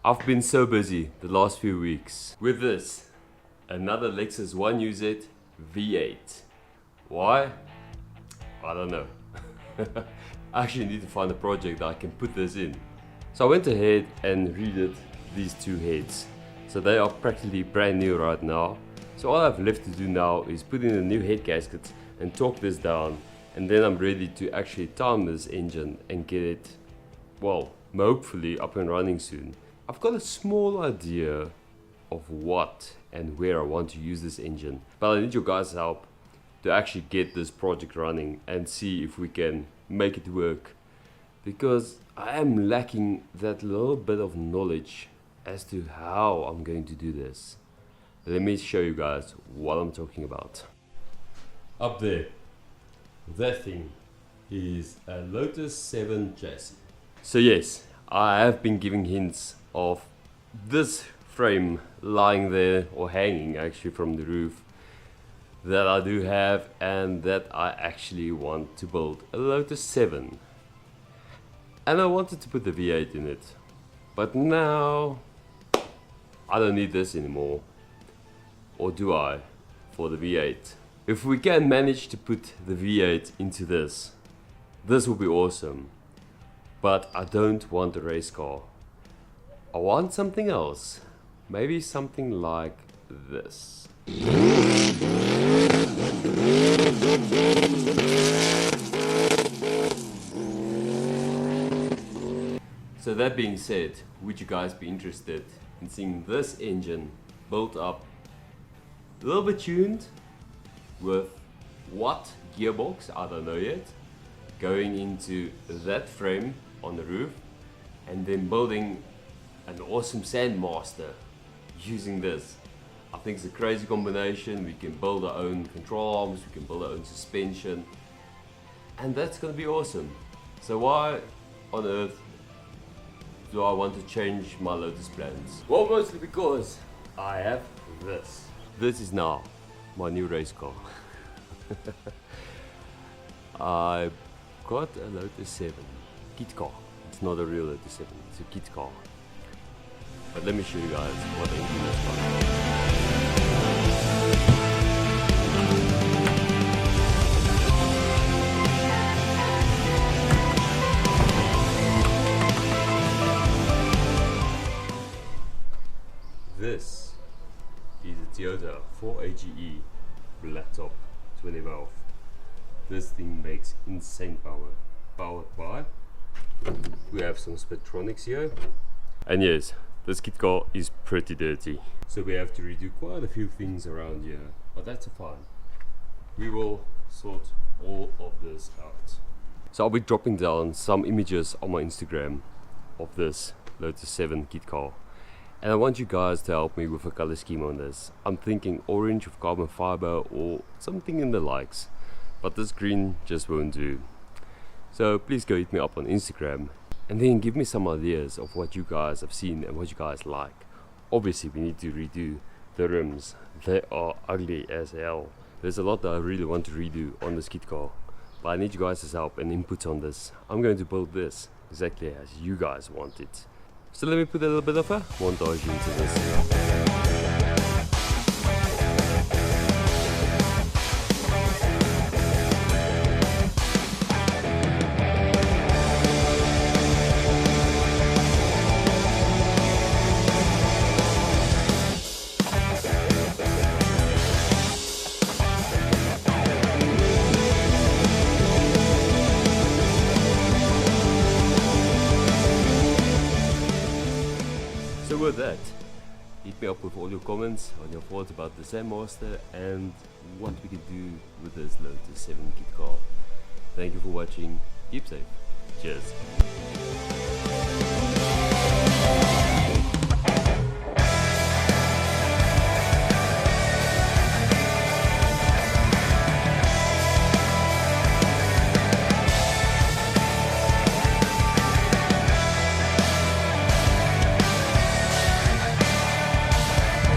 I've been so busy the last few weeks with this, another Lexus 1UZ V8. Why? I don't know. I actually need to find a project that I can put this in. So I went ahead and redid these two heads. So they are practically brand new right now. So all I have left to do now is put in a new head gasket and torque this down, and then I'm ready to actually time this engine and get it, well, hopefully up and running soon. I've got a small idea of what and where I want to use this engine, but I need your guys' help to actually get this project running and see if we can make it work, because I am lacking that little bit of knowledge as to how I'm going to do this. Let me show you guys what I'm talking about. Up there, that thing is a Lotus 7 chassis. So yes, I have been giving hints of this frame lying there, or hanging actually from the roof, that I do have, and that I actually want to build a Lotus 7. And I wanted to put the V8 in it, but now I don't need this anymore. Or do I, for the V8? If we can manage to put the V8 into this will be awesome. But I don't want a race car. I want something else. Maybe something like this. So that being said, would you guys be interested in seeing this engine built up, a little bit tuned, with what gearbox, I don't know yet, going into that frame on the roof, and then building an awesome Sandmaster using this? I think it's a crazy combination. We can build our own control arms, we can build our own suspension, and that's gonna be awesome. So why on earth do I want to change my Lotus plans? Well, mostly because I have this. This is now my new race car. I got a Lotus 7 kit car. It's not a real Lotus 7, it's a kit car. But let me show you guys what the engine is like. This is a Toyota 4AGE black top 20 valve. This thing makes insane power. Powered by, we have some Spectronics here, and yes, this kit car is pretty dirty, so we have to redo quite a few things around here, but that's fine. We will sort all of this out. So I'll be dropping down some images on my Instagram of this Lotus 7 kit car, and I want you guys to help me with a color scheme on this. I'm thinking orange with carbon fiber or something in the likes, but this green just won't do. So please go hit me up on Instagram and then give me some ideas of what you guys have seen and what you guys like. Obviously we need to redo the rims. They are ugly as hell. There's a lot that I really want to redo on this kit car, but I need you guys' help and input on this. I'm going to build this exactly as you guys want it. So let me put a little bit of a montage into this. So with that, hit me up with all your comments on your thoughts about the Sandmaster and what we can do with this Lotus 7 kit car. Thank you for watching, keep safe, cheers.